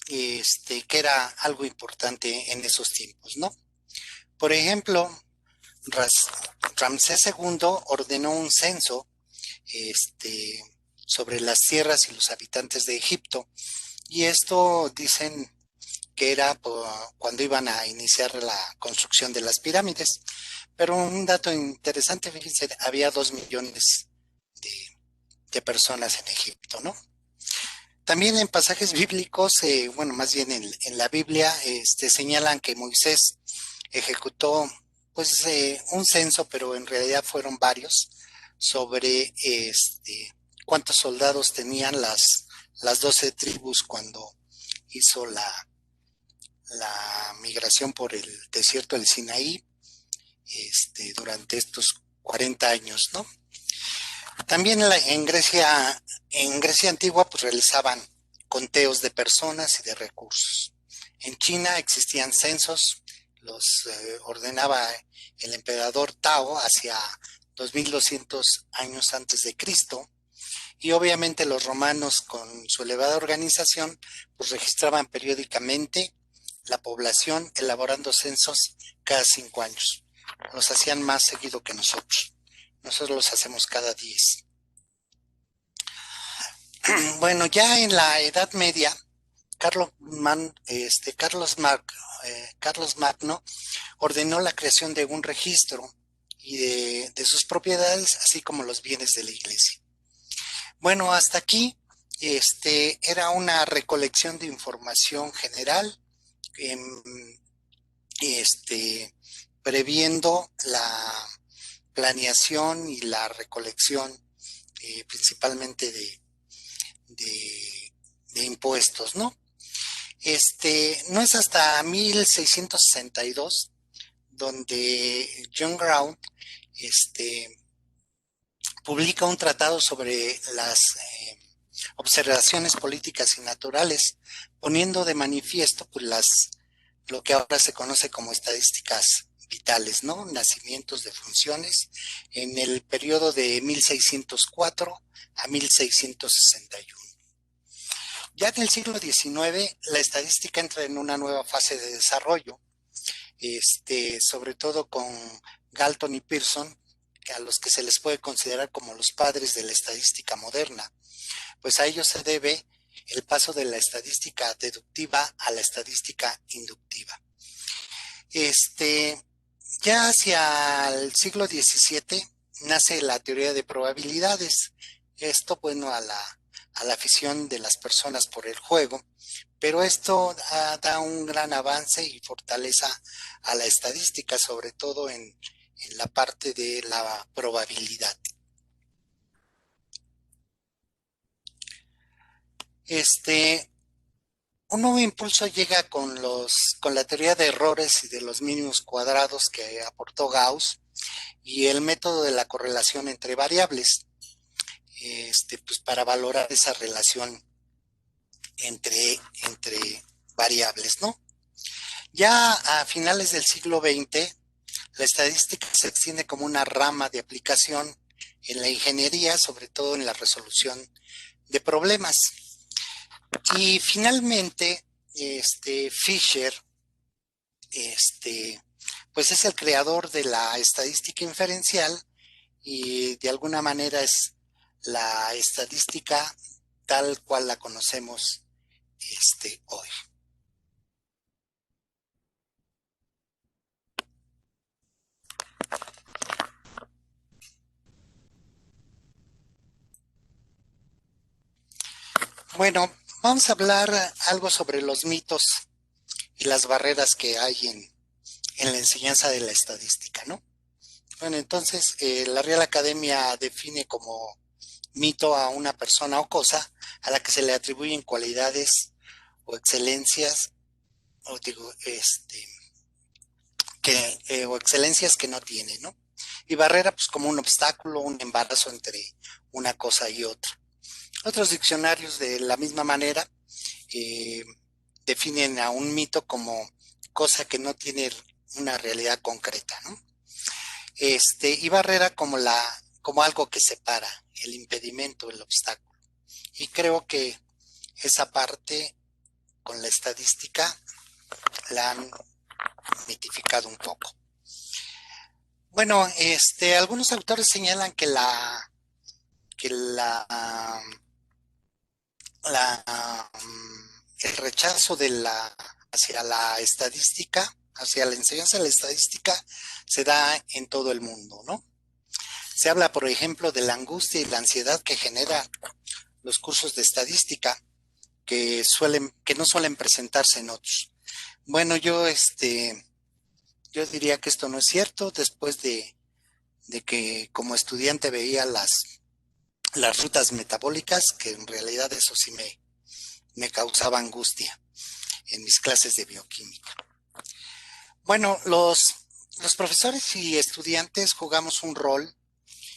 que era algo importante en esos tiempos, ¿no? Por ejemplo, Ras- Ramsés II ordenó un censo este, sobre las tierras y los habitantes de Egipto, y esto dicen que era cuando iban a iniciar la construcción de las pirámides. Pero un dato interesante, fíjense, había 2 millones de, de personas en Egipto, ¿no? También en pasajes bíblicos, bueno, más bien en la Biblia, señalan que Moisés ejecutó pues un censo, pero en realidad fueron varios, sobre cuántos soldados tenían las 12 tribus cuando hizo la migración por el desierto del Sinaí, durante estos 40 años, ¿no? También en Grecia antigua, pues realizaban conteos de personas y de recursos. En China existían censos, los ordenaba el emperador Tao hacia 2200 años antes de Cristo, y obviamente los romanos, con su elevada organización, pues registraban periódicamente la población, elaborando censos cada 5 años. Los hacían más seguido que nosotros. Nosotros los hacemos cada 10. Bueno, ya en la Edad Media, Carlos Magno ordenó la creación de un registro y de sus propiedades, así como los bienes de la iglesia. Bueno, hasta aquí era una recolección de información general, em, este, previendo la planeación y la recolección, principalmente de, de impuestos, ¿no? No es hasta 1662 donde John Ground este, publica un tratado sobre las observaciones políticas y naturales, poniendo de manifiesto pues, lo que ahora se conoce como estadísticas vitales, ¿no? Nacimientos de funciones en el periodo de 1604 a 1661. Ya en el siglo XIX, la estadística entra en una nueva fase de desarrollo, sobre todo con Galton y Pearson, a los que se les puede considerar como los padres de la estadística moderna, pues a ellos se debe el paso de la estadística deductiva a la estadística inductiva. Ya hacia el siglo XVII nace la teoría de probabilidades. Esto, bueno, a la afición de las personas por el juego, pero esto da un gran avance y fortaleza a la estadística, sobre todo en la parte de la probabilidad. Este, un nuevo impulso llega con la teoría de errores y de los mínimos cuadrados que aportó Gauss y el método de la correlación entre variables, pues para valorar esa relación entre variables, ¿no? Ya a finales del siglo XX, la estadística se extiende como una rama de aplicación en la ingeniería, sobre todo en la resolución de problemas. Y finalmente, Fisher, pues es el creador de la estadística inferencial y de alguna manera es la estadística tal cual la conocemos hoy. Bueno, vamos a hablar algo sobre los mitos y las barreras que hay en la enseñanza de la estadística, ¿no? Bueno, entonces la Real Academia define como mito a una persona o cosa a la que se le atribuyen cualidades o excelencias, o digo, o excelencias que no tiene, ¿no? Y barrera, pues como un obstáculo, un embarazo entre una cosa y otra. Otros diccionarios de la misma manera eh, definen a un mito como cosa que no tiene una realidad concreta, ¿no? Y barrera como algo que separa, el impedimento, el obstáculo. Y creo que esa parte con la estadística la han mitificado un poco. Bueno, algunos autores señalan que el rechazo hacia la estadística, hacia la enseñanza de la estadística, se da en todo el mundo, ¿no? Se habla, por ejemplo, de la angustia y la ansiedad que generan los cursos de estadística que no suelen presentarse en otros. Bueno, yo diría que esto no es cierto después de que como estudiante veía las rutas metabólicas, que en realidad eso sí me causaba angustia en mis clases de bioquímica. Bueno, los profesores y estudiantes jugamos un rol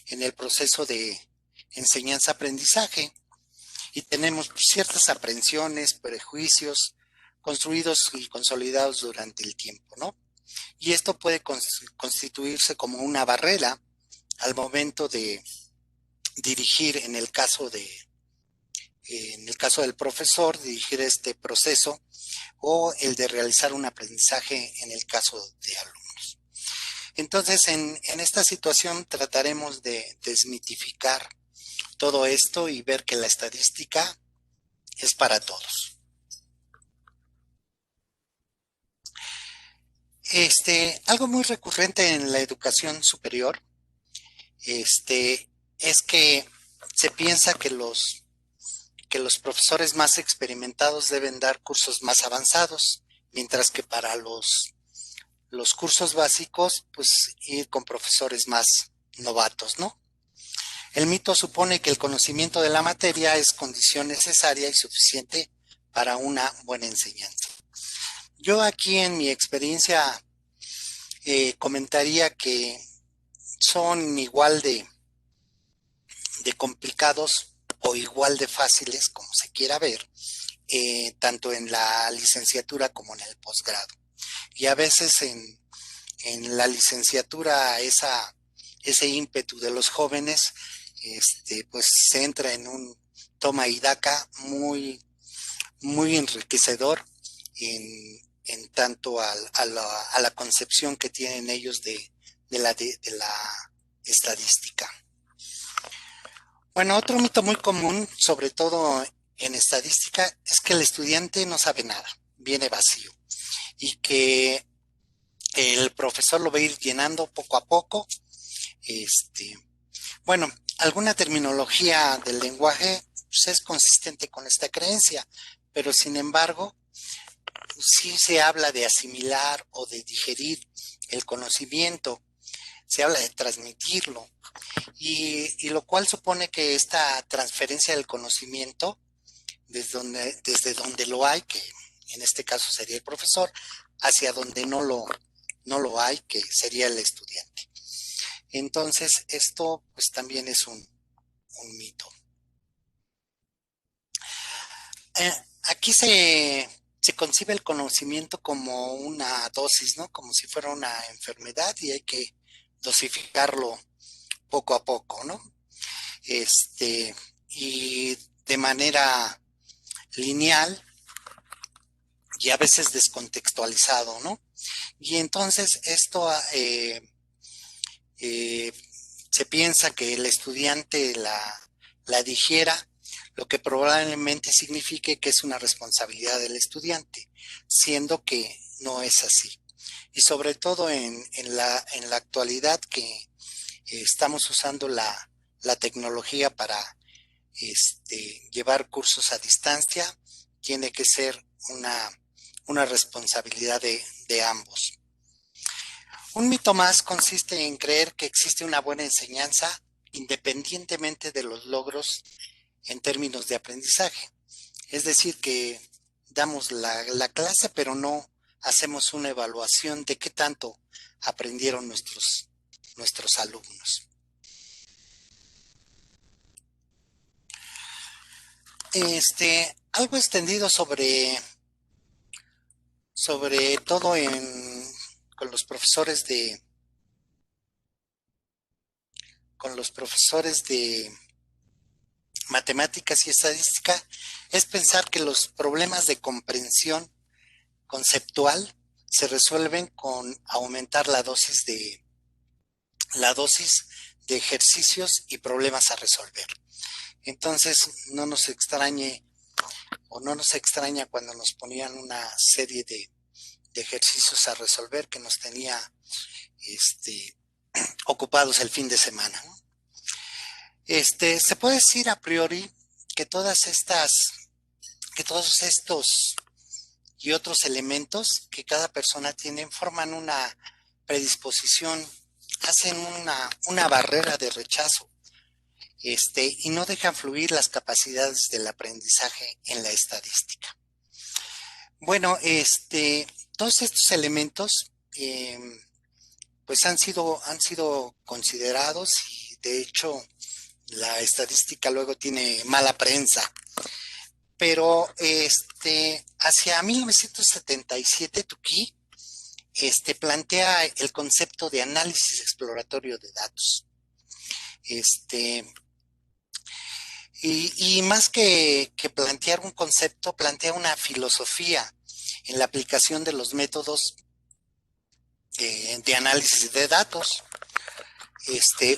en el proceso de enseñanza-aprendizaje y tenemos ciertas aprensiones, prejuicios construidos y consolidados durante el tiempo, ¿no? Y esto puede constituirse como una barrera al momento de dirigir, en el caso del profesor, dirigir este proceso o el de realizar un aprendizaje en el caso de alumnos. Entonces, en esta situación trataremos de desmitificar todo esto y ver que la estadística es para todos. Algo muy recurrente en la educación superior, es que se piensa que los profesores más experimentados deben dar cursos más avanzados, mientras que para los cursos básicos, pues ir con profesores más novatos, ¿no? El mito supone que el conocimiento de la materia es condición necesaria y suficiente para una buena enseñanza. Yo aquí en mi experiencia comentaría que son igual de complicados o igual de fáciles, como se quiera ver, tanto en la licenciatura como en el posgrado. Y a veces en la licenciatura ese ímpetu de los jóvenes pues se entra en un toma y daca muy, muy enriquecedor en tanto a la concepción que tienen ellos de la estadística. Bueno, otro mito muy común, sobre todo en estadística, es que el estudiante no sabe nada, viene vacío y que el profesor lo va a ir llenando poco a poco. Bueno, alguna terminología del lenguaje pues, es consistente con esta creencia, pero sin embargo, sí se habla de asimilar o de digerir el conocimiento, se habla de transmitirlo, y lo cual supone que esta transferencia del conocimiento, desde donde lo hay, que en este caso sería el profesor, hacia donde no lo hay, que sería el estudiante. Entonces, esto pues también es un mito. Aquí se concibe el conocimiento como una dosis, ¿no? Como si fuera una enfermedad y hay que dosificarlo poco a poco, ¿no? Y de manera lineal y a veces descontextualizado, ¿no? Y entonces esto se piensa que el estudiante la digiera, lo que probablemente signifique que es una responsabilidad del estudiante, siendo que no es así. Y sobre todo en la actualidad que estamos usando la tecnología para llevar cursos a distancia, tiene que ser una responsabilidad de ambos. Un mito más consiste en creer que existe una buena enseñanza independientemente de los logros en términos de aprendizaje. Es decir, que damos la clase, pero no hacemos una evaluación de qué tanto aprendieron nuestros alumnos. Algo extendido sobre todo con los profesores matemáticas y estadística es pensar que los problemas de comprensión conceptual se resuelven con aumentar la dosis de ejercicios y problemas a resolver. Entonces, no nos extraña cuando nos ponían una serie de ejercicios a resolver que nos tenía ocupados el fin de semana, ¿no? Se puede decir a priori que que todos estos y otros elementos que cada persona tiene forman una predisposición, hacen una barrera de rechazo, y no dejan fluir las capacidades del aprendizaje en la estadística. Bueno, todos estos elementos, pues han sido considerados y de hecho la estadística luego tiene mala prensa. Pero hacia 1977 Tukey plantea el concepto de análisis exploratorio de datos. Y más que plantear un concepto, plantea una filosofía en la aplicación de los métodos de análisis de datos.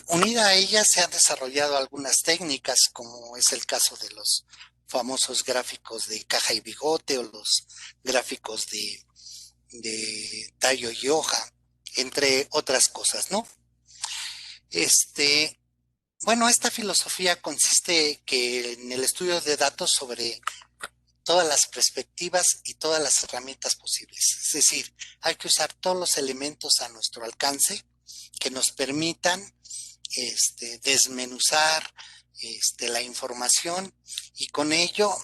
Unida a ella se han desarrollado algunas técnicas, como es el caso de los famosos gráficos de caja y bigote o los gráficos de tallo y hoja, entre otras cosas, ¿no? Bueno, esta filosofía consiste en el estudio de datos sobre todas las perspectivas y todas las herramientas posibles. Es decir, hay que usar todos los elementos a nuestro alcance que nos permitan desmenuzar la información y con ello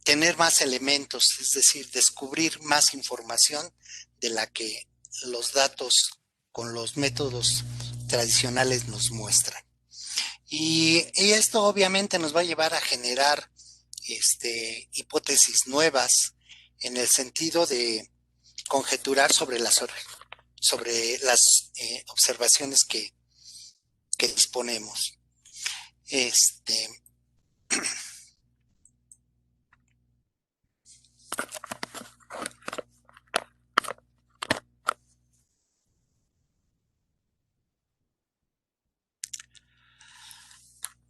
tener más elementos, es decir, descubrir más información de la que los datos con los métodos tradicionales nos muestran. Y esto obviamente nos va a llevar a generar hipótesis nuevas en el sentido de conjeturar sobre las observaciones que disponemos.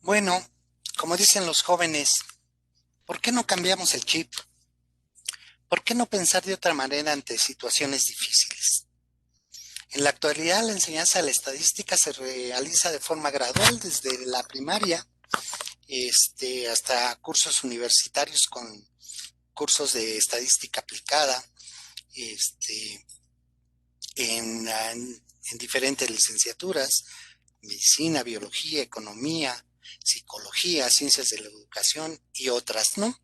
Bueno, como dicen los jóvenes, ¿por qué no cambiamos el chip? ¿Por qué no pensar de otra manera ante situaciones difíciles? En la actualidad, la enseñanza de la estadística se realiza de forma gradual desde la primaria hasta cursos universitarios con cursos de estadística aplicada en diferentes licenciaturas, medicina, biología, economía, psicología, ciencias de la educación y otras, ¿no?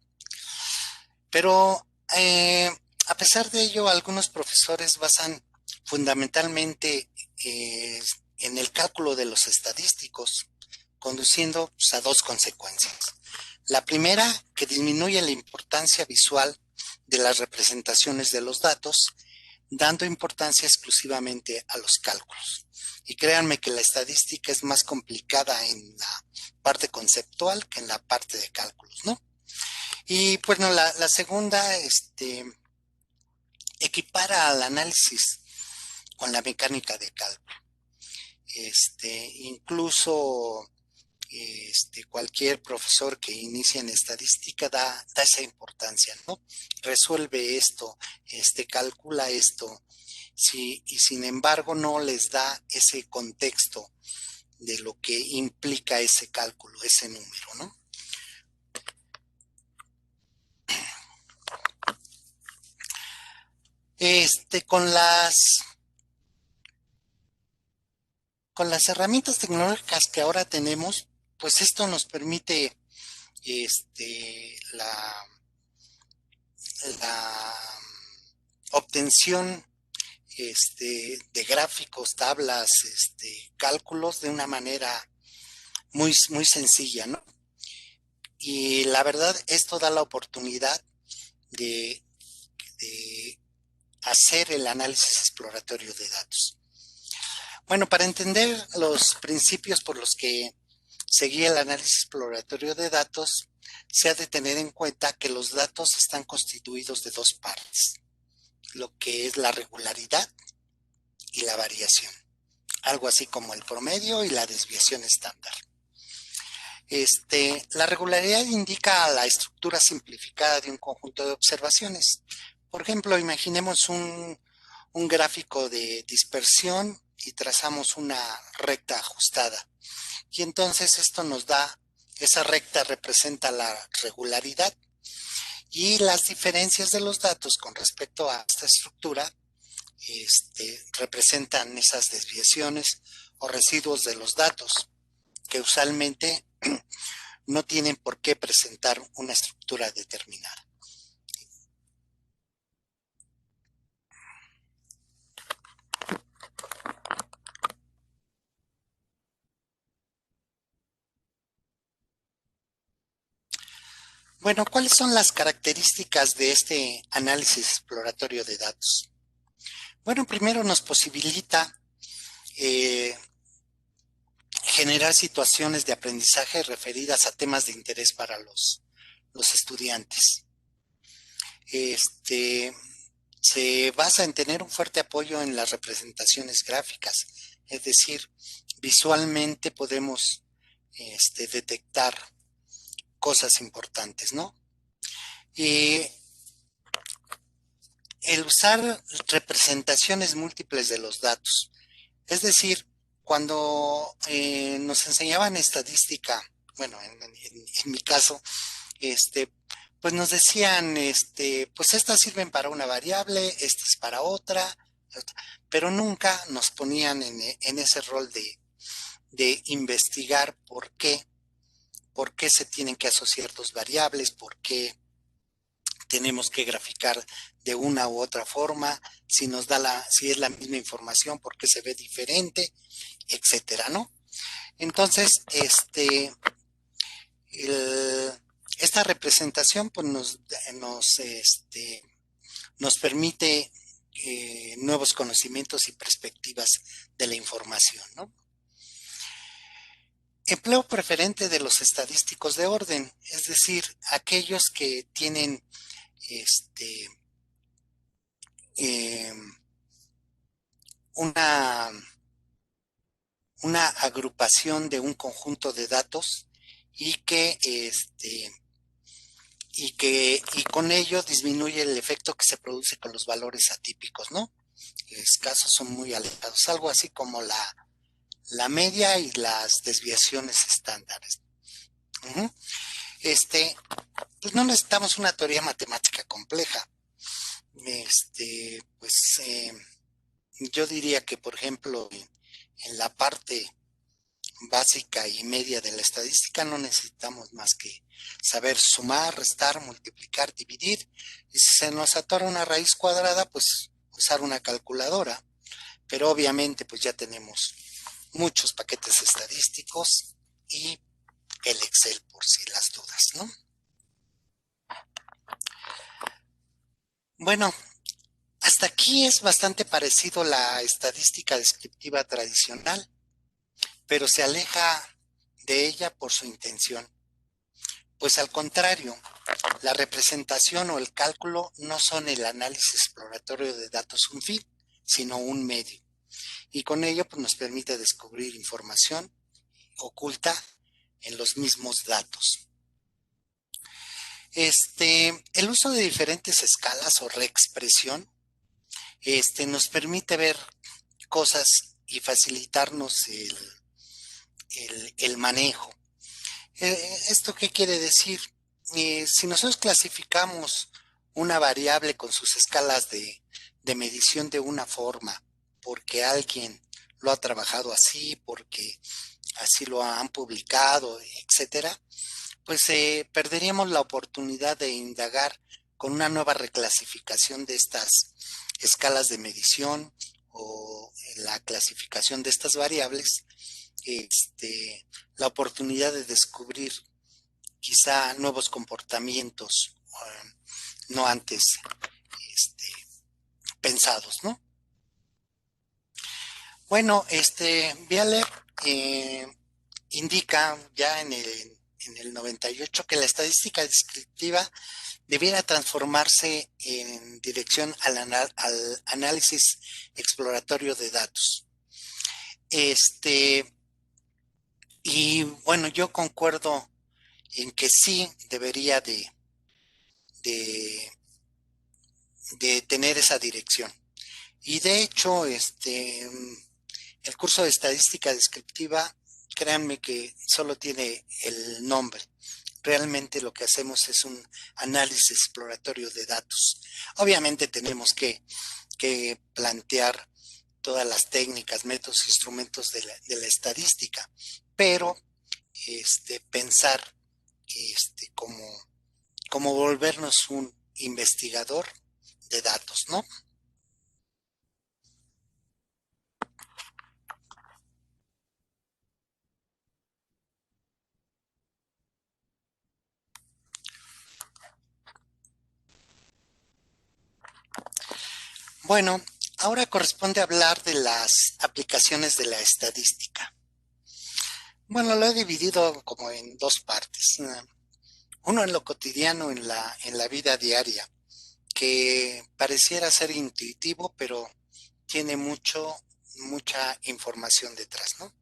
Pero a pesar de ello, algunos profesores basan fundamentalmente en el cálculo de los estadísticos, conduciendo pues, a dos consecuencias. La primera, que disminuye la importancia visual de las representaciones de los datos, dando importancia exclusivamente a los cálculos. Y créanme que la estadística es más complicada en la parte conceptual que en la parte de cálculos, ¿no? Y bueno, la segunda, equipara al análisis con la mecánica de cálculo. Incluso cualquier profesor que inicie en estadística da esa importancia, ¿no? Resuelve esto, calcula esto, sí, y sin embargo no les da ese contexto de lo que implica ese cálculo, ese número, ¿no? Con las herramientas tecnológicas que ahora tenemos, pues esto nos permite la obtención de gráficos, tablas, cálculos de una manera muy, muy sencilla, ¿no? Y la verdad, esto da la oportunidad de hacer el análisis exploratorio de datos. Bueno, para entender los principios por los que seguía el análisis exploratorio de datos, se ha de tener en cuenta que los datos están constituidos de dos partes, lo que es la regularidad y la variación, algo así como el promedio y la desviación estándar. La regularidad indica la estructura simplificada de un conjunto de observaciones. Por ejemplo, imaginemos un gráfico de dispersión y trazamos una recta ajustada. Y entonces esto nos da, esa recta representa la regularidad y las diferencias de los datos con respecto a esta estructura representan esas desviaciones o residuos de los datos que usualmente no tienen por qué presentar una estructura determinada. Bueno, ¿cuáles son las características de este análisis exploratorio de datos? Bueno, primero nos posibilita eh, generar situaciones de aprendizaje referidas a temas de interés para los estudiantes. Se basa en tener un fuerte apoyo en las representaciones gráficas, es decir, visualmente podemos detectar cosas importantes, ¿no? Y el usar representaciones múltiples de los datos, es decir, cuando nos enseñaban estadística, bueno, en mi caso, pues nos decían, pues estas sirven para una variable, estas para otra, pero nunca nos ponían en ese rol de investigar por qué se tienen que asociar dos variables, por qué tenemos que graficar de una u otra forma, si es la misma información, por qué se ve diferente, etcétera, ¿no? Entonces, el, esta representación pues nos permite nuevos conocimientos y perspectivas de la información, ¿no? Empleo preferente de los estadísticos de orden, es decir, aquellos que tienen este, eh, una, una agrupación de un conjunto de datos y y con ello disminuye el efecto que se produce con los valores atípicos, ¿no? Escasos son muy alejados, algo así como la media y las desviaciones estándares. Uh -huh. Pues no necesitamos una teoría matemática compleja. Pues yo diría que, por ejemplo, en la parte básica y media de la estadística no necesitamos más que saber sumar, restar, multiplicar, dividir. Y si se nos atora una raíz cuadrada, pues usar una calculadora. Pero obviamente pues ya tenemos muchos paquetes estadísticos y el Excel por si las dudas, ¿no? Bueno, hasta aquí es bastante parecido la estadística descriptiva tradicional, pero se aleja de ella por su intención. Pues al contrario, la representación o el cálculo no son el análisis exploratorio de datos un fin, sino un medio. Y con ello pues, nos permite descubrir información oculta en los mismos datos. El uso de diferentes escalas o reexpresión nos permite ver cosas y facilitarnos el manejo. ¿Esto qué quiere decir? Si nosotros clasificamos una variable con sus escalas de medición de una forma, porque alguien lo ha trabajado así, porque así lo han publicado, etcétera, pues perderíamos la oportunidad de indagar con una nueva reclasificación de estas escalas de medición o la clasificación de estas variables, la oportunidad de descubrir quizá nuevos comportamientos no antes pensados, ¿no? Bueno, Bialer eh, indica ya en el 98 que la estadística descriptiva debiera transformarse en dirección al análisis exploratorio de datos. Este, y bueno, yo concuerdo en que sí debería de, de tener esa dirección. Y de hecho, el curso de estadística descriptiva, créanme que solo tiene el nombre. Realmente lo que hacemos es un análisis exploratorio de datos. Obviamente tenemos que plantear todas las técnicas, métodos, instrumentos de la estadística, pero pensar como, como volvernos un investigador de datos, ¿no? Bueno, ahora corresponde hablar de las aplicaciones de la estadística. Bueno, lo he dividido como en dos partes. Uno en lo cotidiano, en la vida diaria, que pareciera ser intuitivo, pero tiene mucha información detrás, ¿no?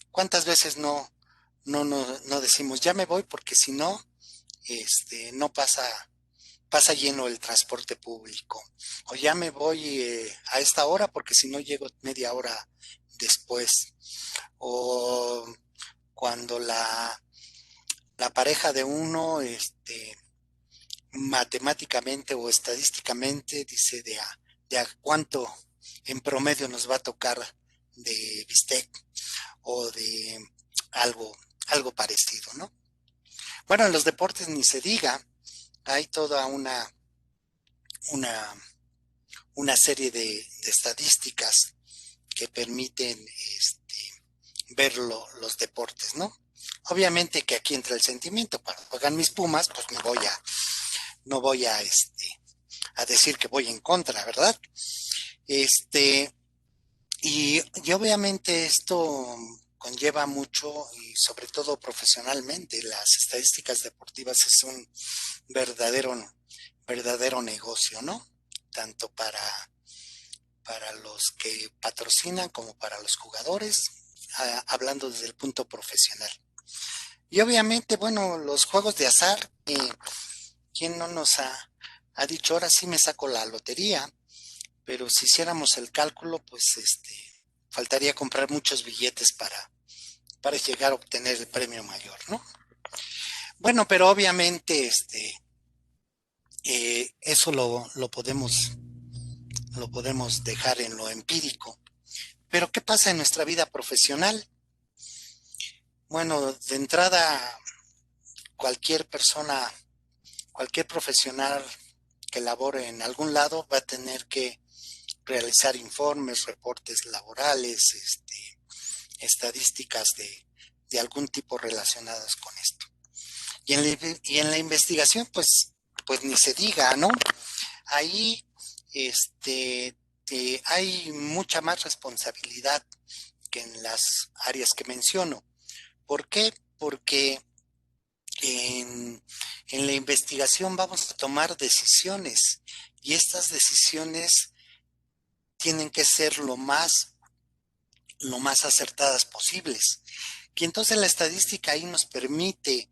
¿Cuántas veces no decimos, ya me voy porque si no, no pasa lleno el transporte público? O ya me voy a esta hora porque si no llego media hora después. O cuando la pareja de uno, matemáticamente o estadísticamente dice de a cuánto en promedio nos va a tocar de bistec o de algo, algo parecido, ¿no? Bueno, en los deportes ni se diga, hay toda una, una serie de estadísticas que permiten ver los deportes, ¿no? Obviamente que aquí entra el sentimiento, cuando juegan mis Pumas, pues no voy a decir que voy en contra, ¿verdad? Este, y obviamente esto conlleva mucho y sobre todo profesionalmente, las estadísticas deportivas es un verdadero, verdadero negocio, ¿no? Tanto para los que patrocinan como para los jugadores, hablando desde el punto profesional. Y obviamente, bueno, los juegos de azar, ¿quién no nos ha dicho ahora sí me saco la lotería? Pero si hiciéramos el cálculo, pues faltaría comprar muchos billetes para llegar a obtener el premio mayor, ¿no? Bueno, pero obviamente eso lo podemos dejar en lo empírico. Pero ¿qué pasa en nuestra vida profesional? Bueno, de entrada, cualquier persona, cualquier profesional que labore en algún lado va a tener que realizar informes, reportes laborales, estadísticas de algún tipo relacionadas con esto. Y en la investigación, pues ni se diga, ¿no? Ahí hay mucha más responsabilidad que en las áreas que menciono. ¿Por qué? Porque en la investigación vamos a tomar decisiones y estas decisiones tienen que ser lo más acertadas posibles. Y entonces la estadística ahí nos permite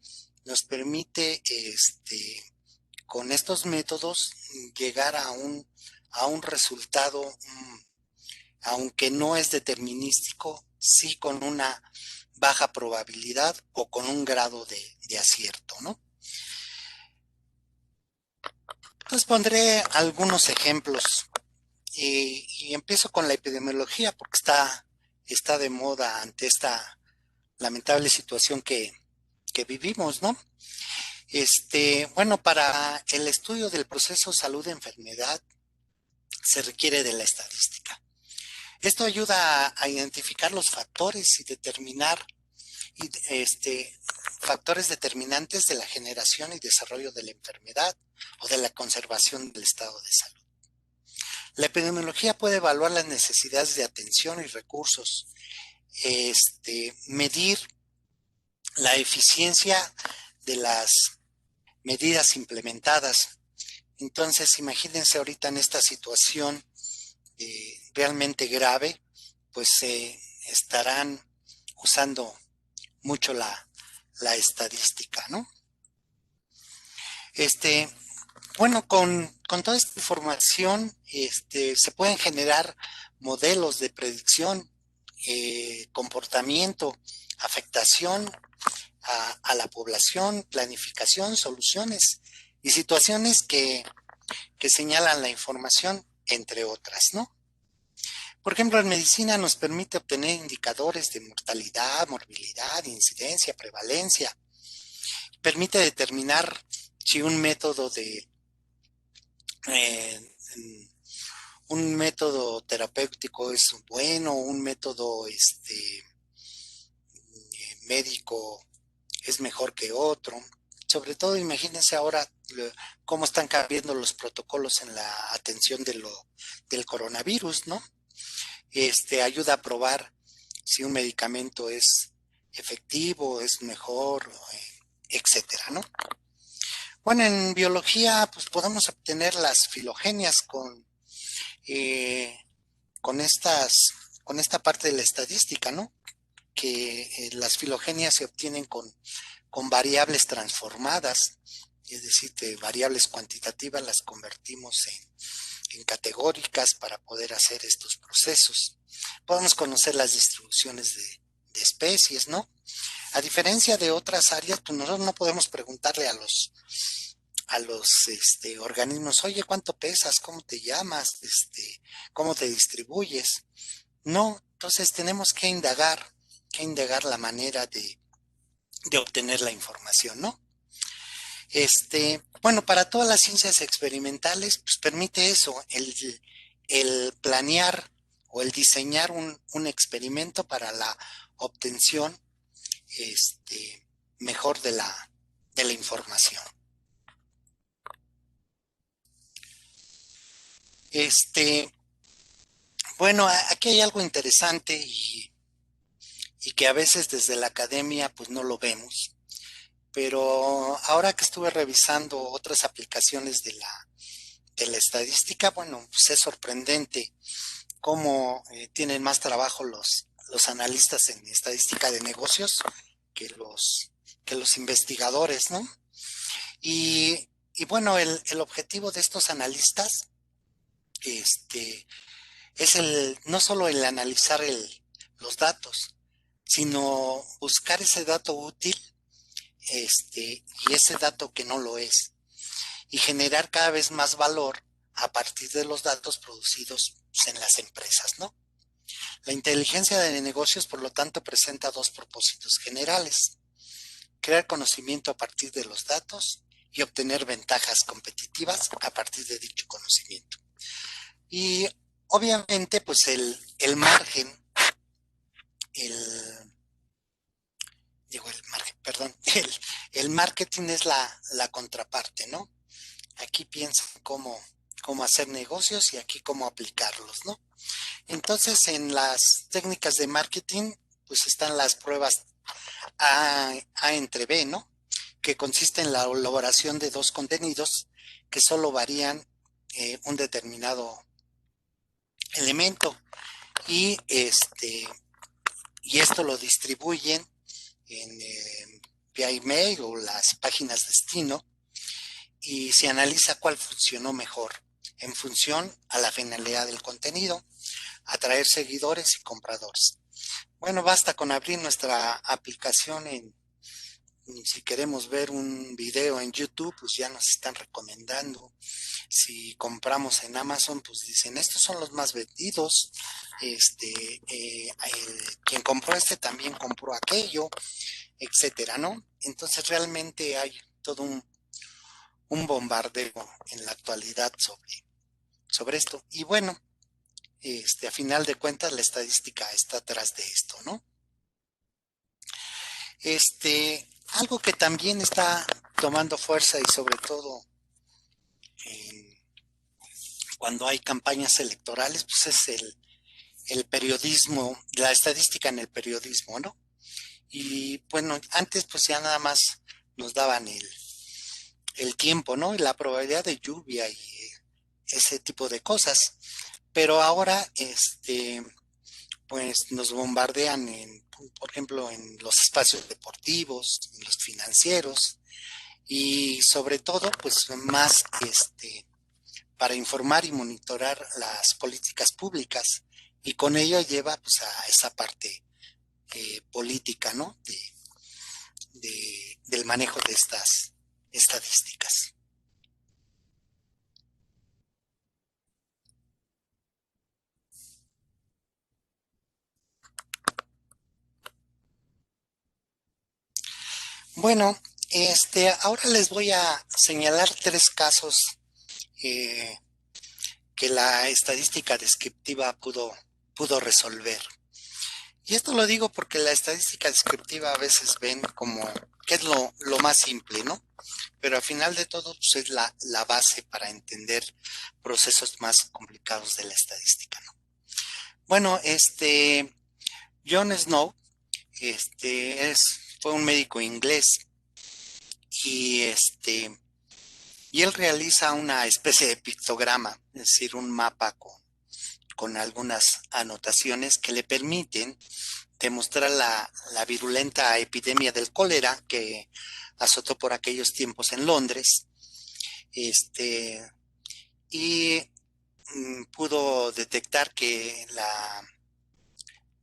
con estos métodos llegar a un resultado, aunque no es determinístico, sí con una baja probabilidad o con un grado de acierto, ¿no? Entonces pondré algunos ejemplos y empiezo con la epidemiología porque está de moda ante esta lamentable situación que vivimos, ¿no? Bueno, para el estudio del proceso salud-enfermedad se requiere de la estadística. Esto ayuda a identificar los factores y determinar factores determinantes de la generación y desarrollo de la enfermedad o de la conservación del estado de salud. La epidemiología puede evaluar las necesidades de atención y recursos, medir la eficiencia de las medidas implementadas. Entonces, imagínense ahorita en esta situación realmente grave, pues estarán usando mucho la estadística, ¿no? Este, bueno, con toda esta información, se pueden generar modelos de predicción, comportamiento, afectación a la población, planificación, soluciones y situaciones que señalan la información, entre otras, ¿no? Por ejemplo, en medicina nos permite obtener indicadores de mortalidad, morbilidad, incidencia, prevalencia. Permite determinar si eh, un método terapéutico es bueno, un método médico es mejor que otro. Sobre todo, imagínense ahora cómo están cambiando los protocolos en la atención del coronavirus, ¿no? Ayuda a probar si un medicamento es efectivo, es mejor, etcétera, ¿no? Bueno, en biología, pues podemos obtener las filogenias eh, con con esta parte de la estadística, ¿no? Que las filogenias se obtienen con variables transformadas, es decir, que variables cuantitativas las convertimos en categóricas para poder hacer estos procesos. Podemos conocer las distribuciones de especies, ¿no? A diferencia de otras áreas, pues nosotros no podemos preguntarle a los organismos, oye, ¿cuánto pesas? ¿Cómo te llamas? ¿Cómo te distribuyes? No, entonces tenemos que indagar la manera de obtener la información, ¿no? Bueno, para todas las ciencias experimentales, pues permite eso, el planear o el diseñar un experimento para la obtención mejor de la información. Bueno, aquí hay algo interesante y que a veces desde la academia pues no lo vemos, pero ahora que estuve revisando otras aplicaciones de la estadística, bueno, pues es sorprendente cómo tienen más trabajo los analistas en estadística de negocios que que los investigadores, ¿no? Y bueno, el objetivo de estos analistas es no solo el analizar los datos, sino buscar ese dato útil y ese dato que no lo es, y generar cada vez más valor a partir de los datos producidos en las empresas, ¿no? La inteligencia de negocios, por lo tanto, presenta dos propósitos generales: crear conocimiento a partir de los datos y obtener ventajas competitivas a partir de dicho conocimiento. Y obviamente, pues el margen, el, el margen, perdón, el marketing es la contraparte, ¿no? Aquí piensan cómo hacer negocios y aquí cómo aplicarlos, ¿no? Entonces, en las técnicas de marketing, pues están las pruebas A entre B, ¿no? Que consiste en la elaboración de dos contenidos que solo varían un determinado elemento y y esto lo distribuyen en vía email o las páginas destino, y se analiza cuál funcionó mejor en función a la finalidad del contenido: atraer seguidores y compradores. Bueno, basta con abrir nuestra aplicación si queremos ver un video en YouTube, pues ya nos están recomendando. Si compramos en Amazon, pues dicen, estos son los más vendidos. Quien compró también compró aquello, etcétera, ¿no? Entonces realmente hay todo un bombardeo en la actualidad sobre esto. Y bueno, a final de cuentas la estadística está atrás de esto, ¿no? Algo que también está tomando fuerza y sobre todo en cuando hay campañas electorales, pues es el periodismo, la estadística en el periodismo, ¿no? Y bueno, antes pues ya nada más nos daban el tiempo, ¿no? Y la probabilidad de lluvia y ese tipo de cosas. Pero ahora, pues nos bombardean por ejemplo, en los espacios deportivos, en los financieros y sobre todo, pues más, para informar y monitorar las políticas públicas y con ello lleva pues a esa parte política, ¿no? Del manejo de estas estadísticas. Bueno, ahora les voy a señalar tres casos eh, que la estadística descriptiva pudo resolver. Y esto lo digo porque la estadística descriptiva a veces ven como que es lo más simple, ¿no? Pero al final de todo pues, es la base para entender procesos más complicados de la estadística, ¿no? Bueno, John Snow, fue un médico inglés y y él realiza una especie de pictograma, es decir, un mapa con algunas anotaciones que le permiten demostrar la virulenta epidemia del cólera que azotó por aquellos tiempos en Londres, este, y pudo detectar que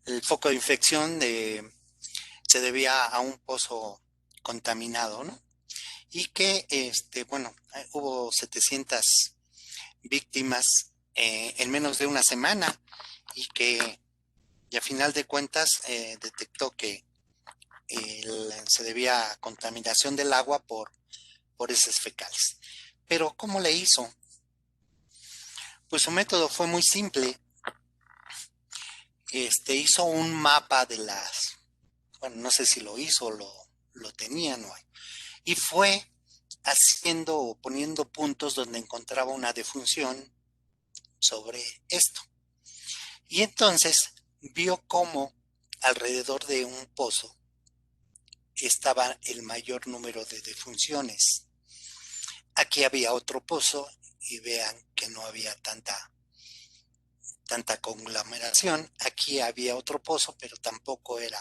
el foco de infección se debía a un pozo contaminado, ¿no? Y que, bueno, hubo 700 víctimas en menos de una semana y a final de cuentas detectó que se debía a contaminación del agua por heces fecales. Pero ¿cómo le hizo? Pues su método fue muy simple. Hizo un mapa bueno, no sé si lo hizo o lo tenía, ¿no? Y fue haciendo o poniendo puntos donde encontraba una defunción sobre esto. Y entonces vio cómo alrededor de un pozo estaba el mayor número de defunciones. Aquí había otro pozo y vean que no había tanta conglomeración. Aquí había otro pozo, pero tampoco era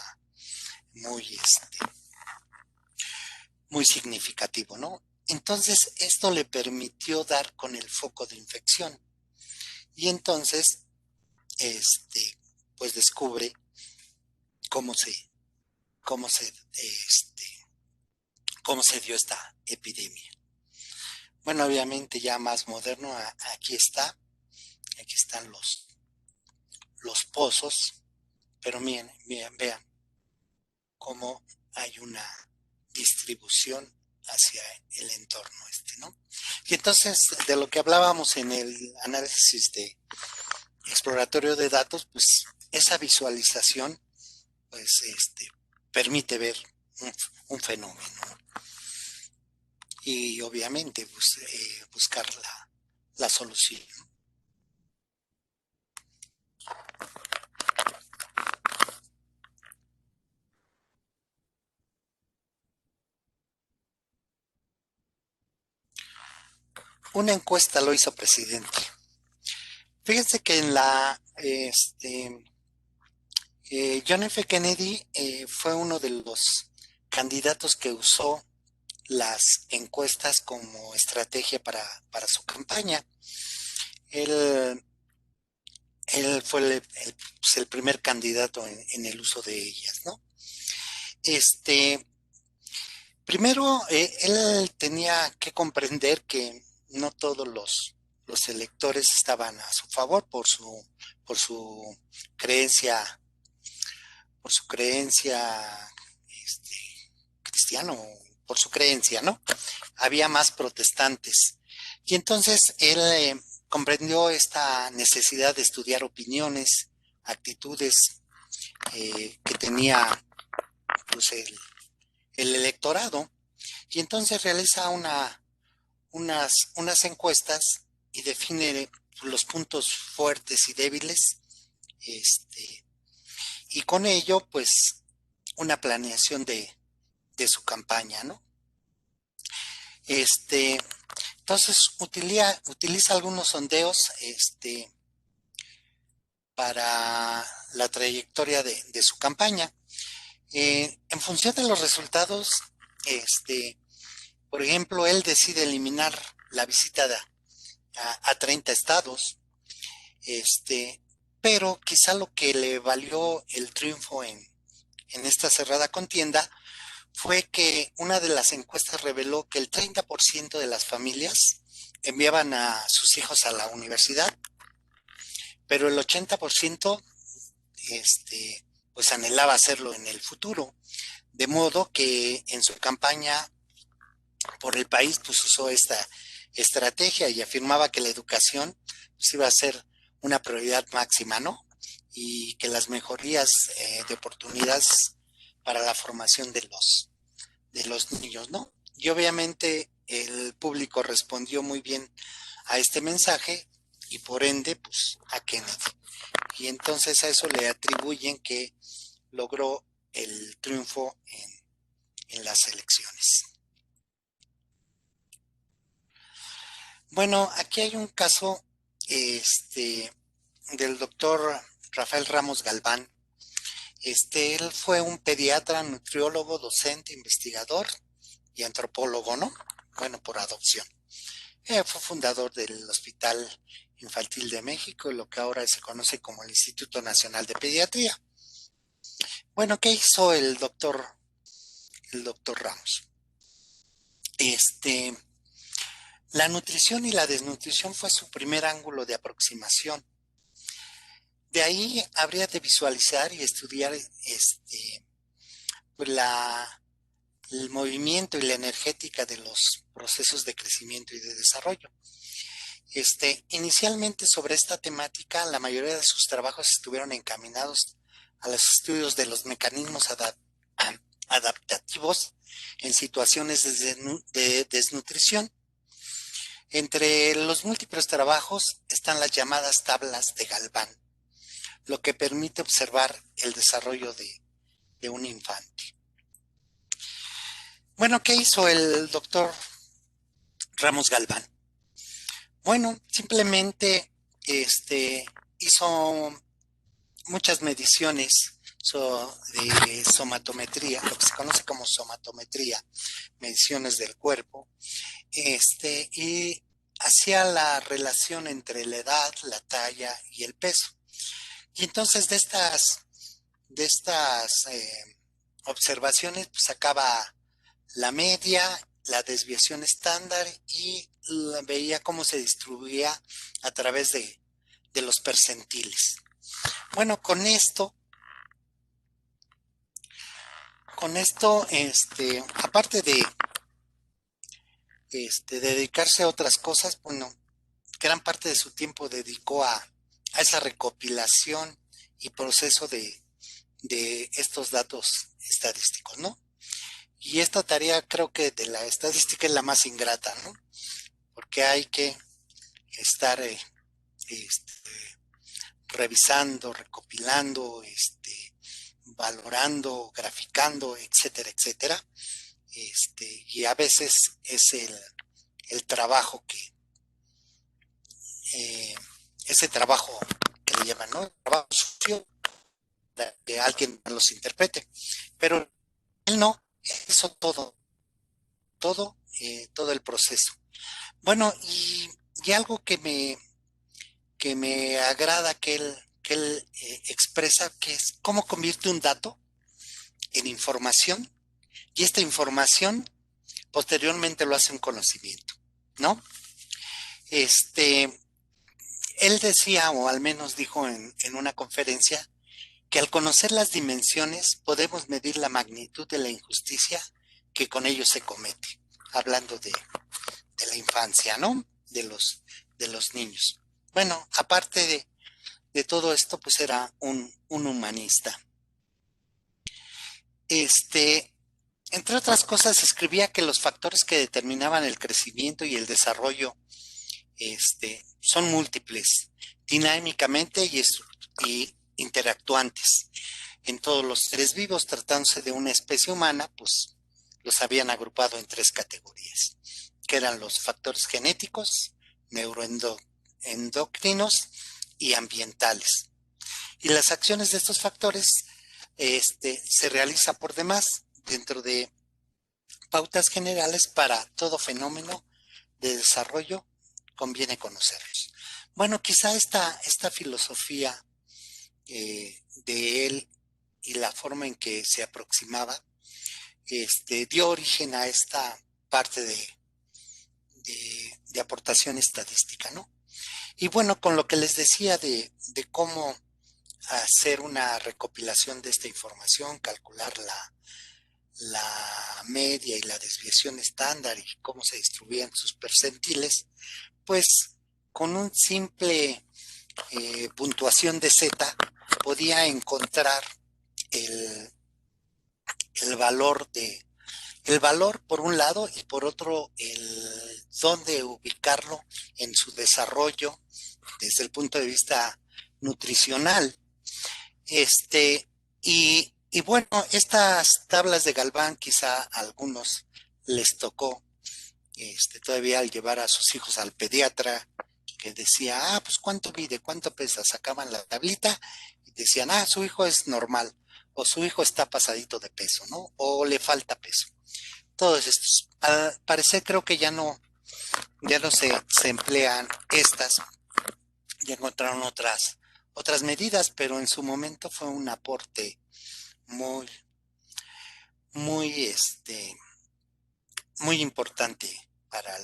muy, muy significativo, ¿no? Entonces, esto le permitió dar con el foco de infección. Y entonces, pues descubre cómo se, cómo se, cómo se dio esta epidemia. Bueno, obviamente ya más moderno, aquí están los pozos, pero miren, vean cómo hay una distribución hacia el entorno ¿no? Y entonces, de lo que hablábamos en el análisis de exploratorio de datos, pues esa visualización, pues, permite ver un, un fenómeno y obviamente pues, buscar la solución. Una encuesta lo hizo presidente. Fíjense que en John F. Kennedy fue uno de los candidatos que usó las encuestas como estrategia para su campaña. Él, él fue pues, el primer candidato en el uso de ellas, ¿no? Este, Primero, él tenía que comprender que no todos los electores estaban a su favor por su creencia, por su creencia este, cristiano, por su creencia, ¿no? Había más protestantes. Y entonces él comprendió esta necesidad de estudiar opiniones, actitudes que tenía pues, el electorado. Y entonces realiza unas encuestas y define los puntos fuertes y débiles, y con ello, pues, una planeación de su campaña, ¿no? Entonces, utiliza algunos sondeos, para la trayectoria de su campaña. En función de los resultados, por ejemplo, él decide eliminar la visita a 30 estados, pero quizá lo que le valió el triunfo en esta cerrada contienda fue que una de las encuestas reveló que el 30% de las familias enviaban a sus hijos a la universidad, pero el 80% pues anhelaba hacerlo en el futuro, de modo que en su campaña por el país pues usó esta estrategia y afirmaba que la educación pues iba a ser una prioridad máxima, ¿no? Y que las mejorías de oportunidades para la formación de los niños, ¿no? Y obviamente el público respondió muy bien a este mensaje y por ende pues a Kennedy. Y entonces a eso le atribuyen que logró el triunfo en las elecciones. Bueno, aquí hay un caso del doctor Rafael Ramos Galván. Él fue un pediatra, nutriólogo, docente, investigador y antropólogo, ¿no? Bueno, por adopción. Fue fundador del Hospital Infantil de México, lo que ahora se conoce como el Instituto Nacional de Pediatría. Bueno, ¿qué hizo el doctor Ramos? La nutrición y la desnutrición fue su primer ángulo de aproximación. De ahí habría de visualizar y estudiar el movimiento y la energética de los procesos de crecimiento y de desarrollo. Inicialmente sobre esta temática, la mayoría de sus trabajos estuvieron encaminados a los estudios de los mecanismos adaptativos en situaciones de desnutrición. Entre los múltiples trabajos están las llamadas tablas de Galván, lo que permite observar el desarrollo de un infante. Bueno, ¿qué hizo el doctor Ramos Galván? Bueno, simplemente hizo muchas mediciones de somatometría, lo que se conoce como somatometría, mediciones del cuerpo, y hacía la relación entre la edad, la talla y el peso. Y entonces de estas observaciones pues, sacaba la media, la desviación estándar y veía cómo se distribuía a través de los percentiles. Bueno, con esto, aparte de dedicarse a otras cosas, bueno, gran parte de su tiempo dedicó a esa recopilación y proceso de estos datos estadísticos, ¿no? Y esta tarea creo que de la estadística es la más ingrata, ¿no? Porque hay que estar revisando, recopilando, valorando, graficando, etcétera, etcétera. Y a veces es el trabajo ese trabajo que le llaman, ¿no? El trabajo sucio, que alguien los interprete. Pero él no, hizo todo el proceso. Bueno, y algo que me agrada que él expresa, que es cómo convierte un dato en información, y esta información posteriormente lo hace un conocimiento, ¿no? Él decía, o al menos dijo en una conferencia, que al conocer las dimensiones podemos medir la magnitud de la injusticia que con ello se comete, hablando de la infancia, ¿no? De los niños. Bueno, aparte de todo esto, pues era un humanista. Entre otras cosas, escribía que los factores que determinaban el crecimiento y el desarrollo son múltiples, dinámicamente y interactuantes. En todos los seres vivos, tratándose de una especie humana, pues los habían agrupado en tres categorías, que eran los factores genéticos, neuroendocrinos y ambientales. Y las acciones de estos factores se realiza por demás dentro de pautas generales para todo fenómeno de desarrollo, conviene conocerlos. Bueno, quizá esta filosofía de él y la forma en que se aproximaba dio origen a esta parte de aportación estadística, ¿no? Y bueno, con lo que les decía de cómo hacer una recopilación de esta información, calcular la media y la desviación estándar y cómo se distribuían sus percentiles, pues con un simple puntuación de Z podía encontrar el, el valor el valor por un lado y por otro el dónde ubicarlo en su desarrollo desde el punto de vista nutricional. Y bueno, estas tablas de Galván quizá a algunos les tocó todavía al llevar a sus hijos al pediatra, que decía, pues cuánto mide, cuánto pesa, sacaban la tablita y decían, su hijo es normal, o su hijo está pasadito de peso, ¿no? O le falta peso. Todos estos, al parecer creo que ya no se emplean estas, ya encontraron otras medidas, pero en su momento fue un aporte muy, muy, muy importante para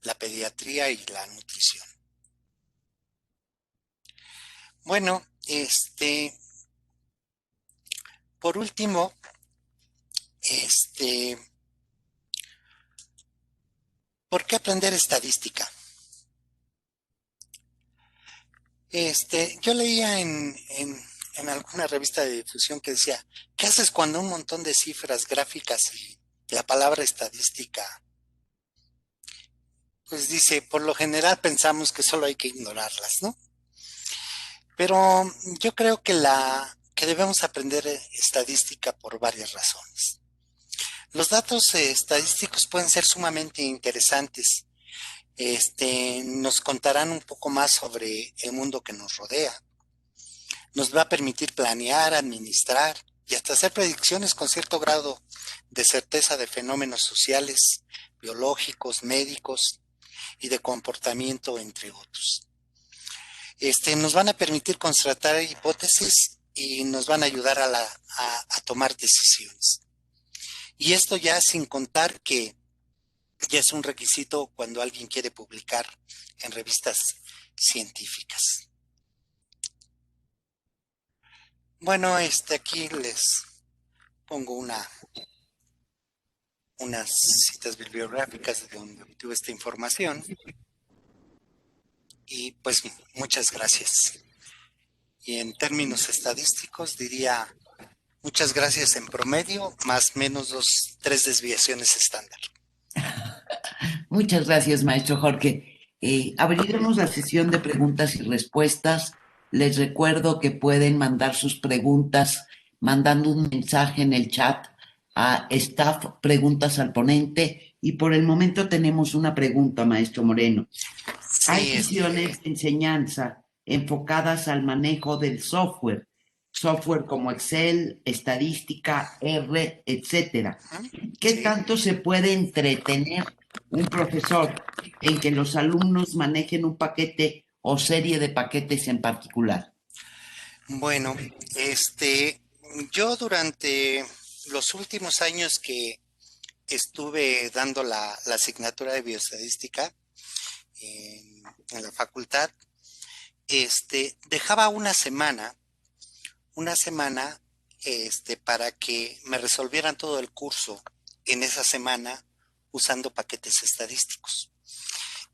la pediatría y la nutrición. Bueno, por último, ¿por qué aprender estadística? Yo leía en alguna revista de difusión que decía, ¿qué haces cuando un montón de cifras, gráficas y la palabra estadística? Pues dice, por lo general pensamos que solo hay que ignorarlas, ¿no? Pero yo creo que debemos aprender estadística por varias razones. Los datos estadísticos pueden ser sumamente interesantes. Nos contarán un poco más sobre el mundo que nos rodea. Nos va a permitir planear, administrar y hasta hacer predicciones con cierto grado de certeza de fenómenos sociales, biológicos, médicos y de comportamiento, entre otros. Nos van a permitir constatar hipótesis y nos van a ayudar a tomar decisiones. Y esto ya sin contar que ya es un requisito cuando alguien quiere publicar en revistas científicas. Bueno, aquí les pongo unas citas bibliográficas de donde obtuve esta información y pues muchas gracias. Y en términos estadísticos diría muchas gracias en promedio, más menos tres desviaciones estándar. Muchas gracias, maestro Jorge. Abriremos la sesión de preguntas y respuestas. Les recuerdo que pueden mandar sus preguntas mandando un mensaje en el chat a staff preguntas al ponente y por el momento tenemos una pregunta, maestro Moreno. Hay Sí, visiones de enseñanza enfocadas al manejo del software como Excel, estadística, R, etcétera. ¿Qué sí. tanto se puede entretener un profesor en que los alumnos manejen un paquete o serie de paquetes en particular? Bueno, yo durante los últimos años que estuve dando la asignatura de bioestadística en la facultad, dejaba una semana, para que me resolvieran todo el curso en esa semana usando paquetes estadísticos.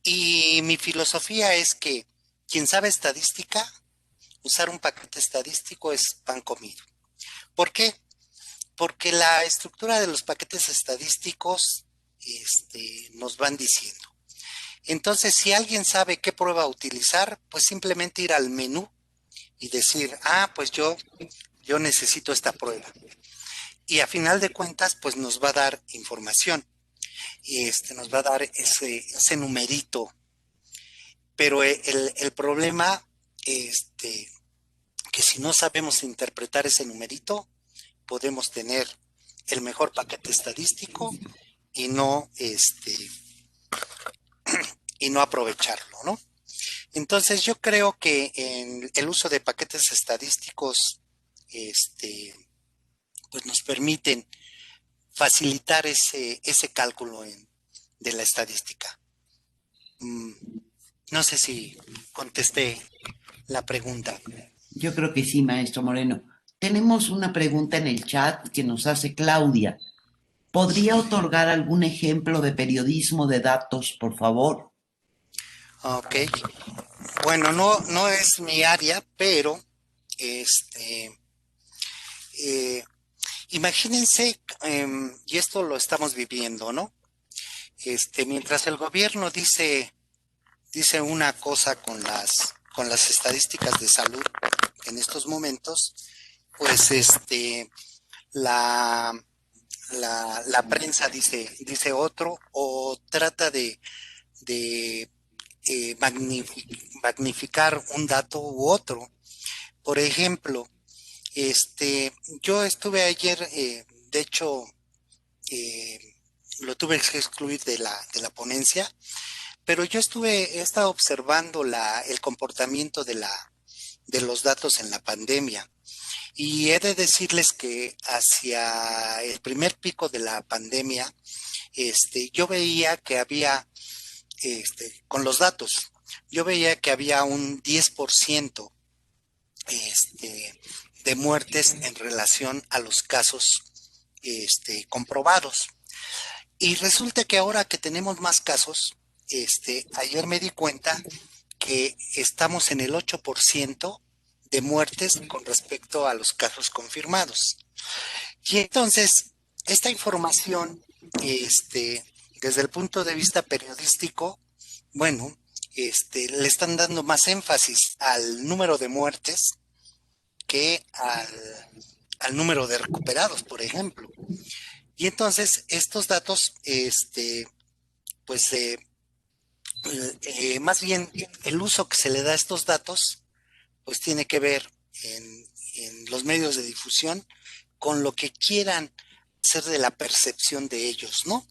Y mi filosofía es que quien sabe estadística, usar un paquete estadístico es pan comido. ¿Por qué? Porque la estructura de los paquetes estadísticos nos van diciendo Entonces, si alguien sabe qué prueba utilizar, pues simplemente ir al menú y decir, pues yo necesito esta prueba. Y a final de cuentas, pues nos va a dar información y nos va a dar ese numerito. Pero el problema, que si no sabemos interpretar ese numerito, podemos tener el mejor paquete estadístico y no, y no aprovecharlo, ¿no? Entonces yo creo que en el uso de paquetes estadísticos, este, pues nos permiten facilitar ese cálculo de la estadística. Mm, no sé si contesté la pregunta. Yo creo que sí, maestro Moreno. Tenemos una pregunta en el chat que nos hace Claudia. ¿Podría otorgar algún ejemplo de periodismo de datos, por favor? Ok. Bueno, no es mi área, pero este, eh, imagínense, y esto lo estamos viviendo, ¿no? Mientras el gobierno dice una cosa con las estadísticas de salud en estos momentos, pues la, la prensa dice otro o trata de magnificar un dato u otro. Por ejemplo, yo estuve ayer, de hecho, eh, lo tuve que excluir de la ponencia, pero he estado observando el comportamiento de los datos en la pandemia. Y he de decirles que hacia el primer pico de la pandemia, yo veía que había, con los datos, yo veía que había un 10% de muertes en relación a los casos comprobados. Y resulta que ahora que tenemos más casos, ayer me di cuenta que estamos en el 8% de muertes con respecto a los casos confirmados. Y entonces, esta información, desde el punto de vista periodístico, bueno, le están dando más énfasis al número de muertes que al número de recuperados, por ejemplo. Y entonces, estos datos, pues, más bien el uso que se le da a estos datos, pues tiene que ver en los medios de difusión con lo que quieran hacer de la percepción de ellos, ¿no?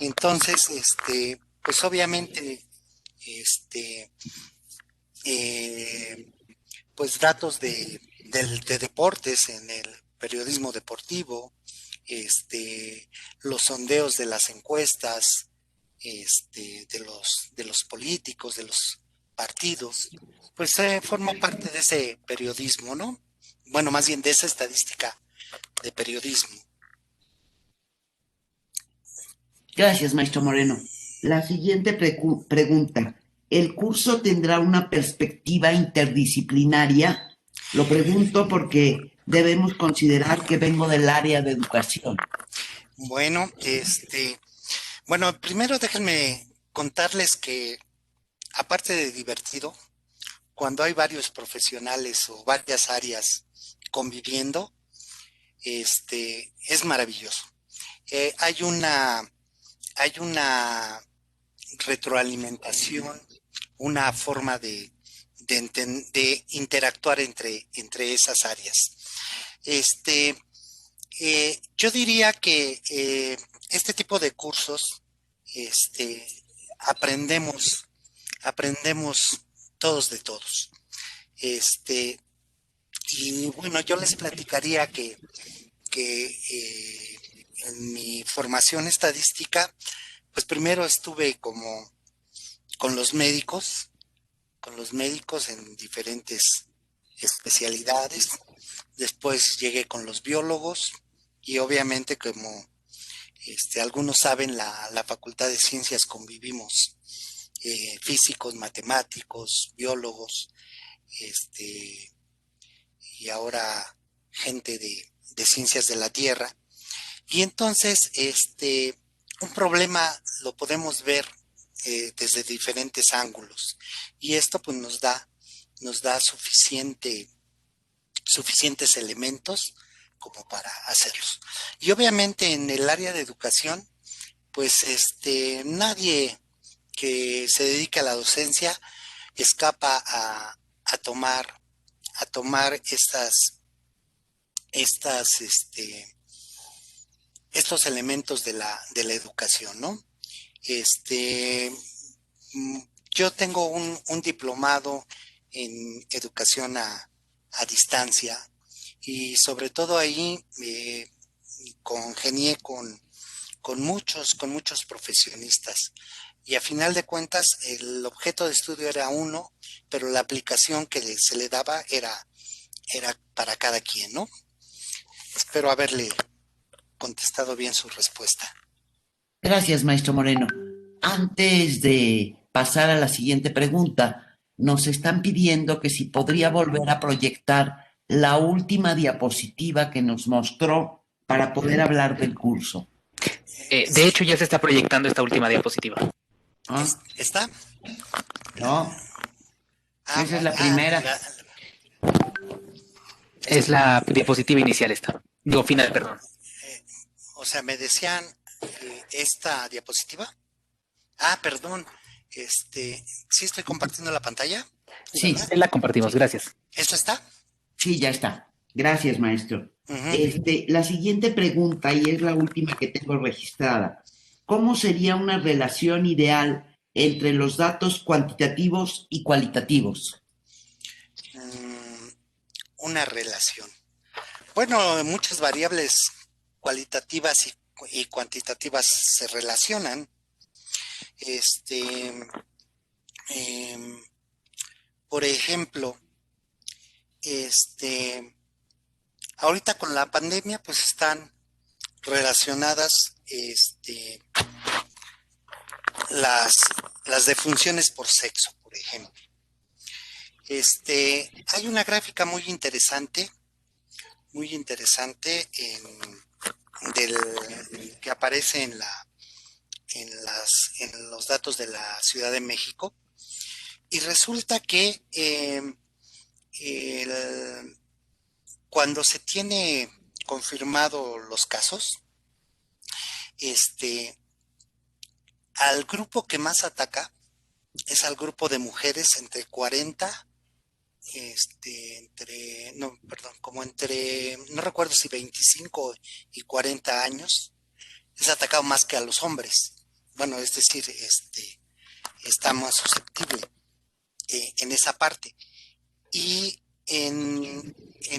Entonces, pues obviamente, este, eh, pues datos de deportes en el periodismo deportivo, los sondeos de las encuestas, de los políticos, de los partidos, pues forma parte de ese periodismo, ¿no? Bueno, más bien de esa estadística de periodismo. Gracias, maestro Moreno. La siguiente pregunta. ¿El curso tendrá una perspectiva interdisciplinaria? Lo pregunto porque debemos considerar que vengo del área de educación. Bueno, bueno, primero déjenme contarles que aparte de divertido, cuando hay varios profesionales o varias áreas conviviendo, es maravilloso. Eh, hay una, hay una retroalimentación, una forma de interactuar entre esas áreas. Este, yo diría que este tipo de cursos, este, aprendemos, aprendemos todos de todos. Este, y bueno, yo les platicaría que en mi formación estadística, pues primero estuve como con los médicos, con los médicos en diferentes especialidades. Después llegué con los biólogos y obviamente como algunos saben, la Facultad de Ciencias convivimos físicos, matemáticos, biólogos, este, y ahora gente de ciencias de la Tierra. Y entonces, un problema lo podemos ver desde diferentes ángulos. Y esto pues nos da suficientes elementos como para hacerlos. Y obviamente en el área de educación, pues nadie que se dedica a la docencia escapa a tomar, a tomar estas, estos elementos de la educación, ¿no? Este, yo tengo un diplomado en educación a distancia y sobre todo ahí congenié con muchos profesionistas. Y a final de cuentas, el objeto de estudio era uno, pero la aplicación que se le daba era para cada quien, ¿no? Espero haberle contestado bien su respuesta. Gracias, maestro Moreno. Antes de pasar a la siguiente pregunta, nos están pidiendo que si podría volver a proyectar la última diapositiva que nos mostró para poder hablar del curso. De hecho, ya se está proyectando esta última diapositiva. ¿Ah? ¿Está? No, esa es la primera. Es la diapositiva inicial esta. Digo, final, perdón. O sea, me decían esta diapositiva. Perdón. ¿Sí estoy compartiendo la pantalla? Sí, La compartimos, gracias. ¿Esto está? sí, ya está. Gracias, maestro. Uh-huh. La siguiente pregunta, y es la última que tengo registrada. ¿Cómo sería una relación ideal entre los datos cuantitativos y cualitativos? Una relación. Bueno, muchas variables cualitativas y cuantitativas se relacionan. Por ejemplo, ahorita con la pandemia, pues están relacionadas las defunciones por sexo, por ejemplo. Hay una gráfica muy interesante que aparece en los datos de la Ciudad de México, y resulta que cuando se tiene confirmado los casos, al grupo que más ataca es al grupo de mujeres entre 40, no recuerdo si 25 y 40 años, es atacado más que a los hombres. Bueno, es decir, está más susceptible en esa parte. Y en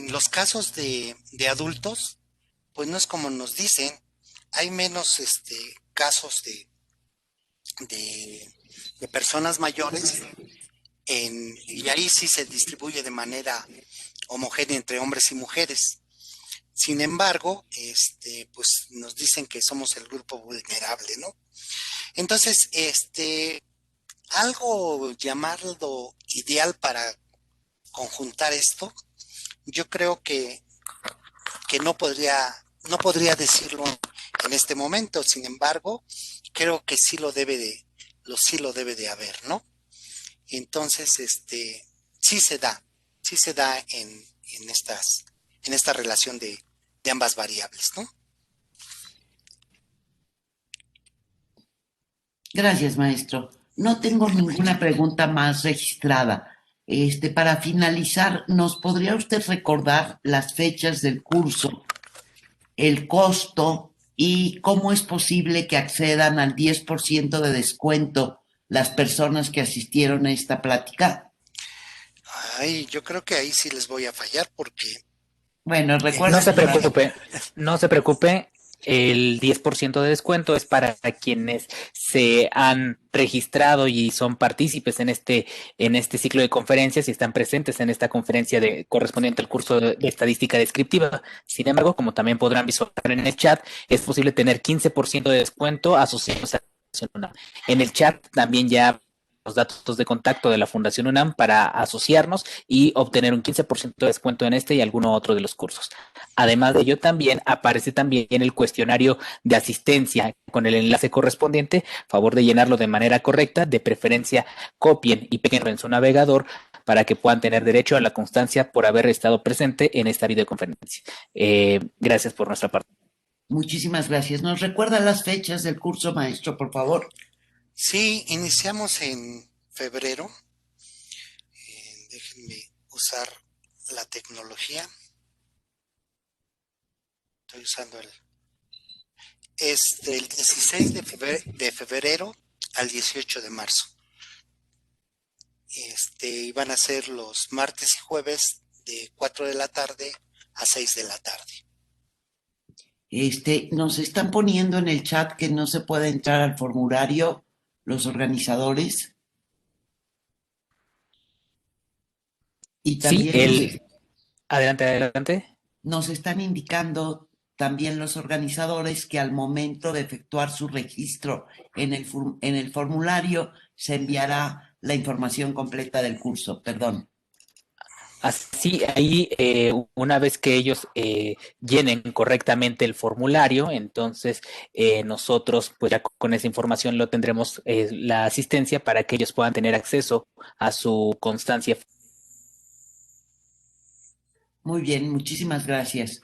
los casos de adultos, pues no es como nos dicen, hay menos casos de personas mayores, y ahí sí se distribuye de manera homogénea entre hombres y mujeres. Sin embargo, pues nos dicen que somos el grupo vulnerable, ¿no? Entonces, algo llamarlo ideal para conjuntar esto, yo creo que no podría decirlo en este momento. Sin embargo, creo que sí lo debe de haber, ¿no? Entonces, sí se da en esta relación de ambas variables, ¿no? Gracias, maestro. No tengo ninguna pregunta más registrada. Para finalizar, ¿nos podría usted recordar las fechas del curso, el costo y cómo es posible que accedan al 10% de descuento las personas que asistieron a esta plática? Ay, yo creo que ahí sí les voy a fallar porque... Bueno, No recuerda se que preocupe, no se preocupe. El 10% de descuento es para quienes se han registrado y son partícipes en este ciclo de conferencias y están presentes en esta conferencia correspondiente al curso de estadística descriptiva. Sin embargo, como también podrán visualizar en el chat, es posible tener 15% de descuento asociados a en el chat también ya los datos de contacto de la Fundación UNAM para asociarnos y obtener un 15% de descuento en este y alguno otro de los cursos. Además de ello, también aparece también el cuestionario de asistencia con el enlace correspondiente. Favor de llenarlo de manera correcta, de preferencia copien y peguen en su navegador para que puedan tener derecho a la constancia por haber estado presente en esta videoconferencia. Gracias por nuestra parte. Muchísimas gracias. ¿Nos recuerda las fechas del curso, maestro, por favor? Sí, iniciamos en febrero. Déjenme usar la tecnología. Estoy usando el 16 de febrero al 18 de marzo. Van a ser los martes y jueves de 4 de la tarde a 6 de la tarde. Nos están poniendo en el chat que no se puede entrar al formulario los organizadores. Y también Sí, adelante. nos están indicando también los organizadores que al momento de efectuar su registro en el formulario se enviará la información completa del curso. Perdón. Así, ahí una vez que ellos llenen correctamente el formulario, entonces nosotros pues ya con esa información lo tendremos la asistencia para que ellos puedan tener acceso a su constancia. Muy bien, muchísimas gracias.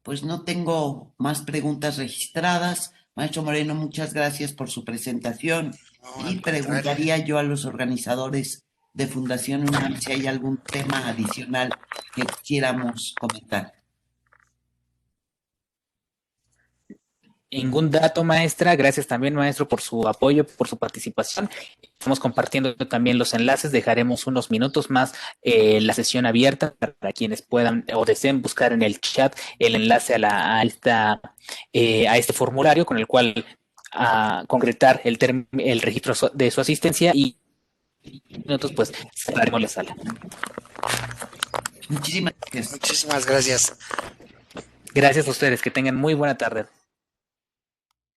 Pues no tengo más preguntas registradas. Maestro Moreno, muchas gracias por su presentación. No, Y al contrario. preguntaría yo a los organizadores de Fundación UNAM si hay algún tema adicional que quisiéramos comentar. Ningún dato, maestra. Gracias también, maestro, por su apoyo, por su participación. Estamos compartiendo también los enlaces. Dejaremos unos minutos más la sesión abierta para quienes puedan o deseen buscar en el chat el enlace a este formulario con el cual concretar el registro de su asistencia y minutos pues cerraremos la sala. Muchísimas gracias. Muchísimas gracias. Gracias a ustedes. Que tengan muy buena tarde.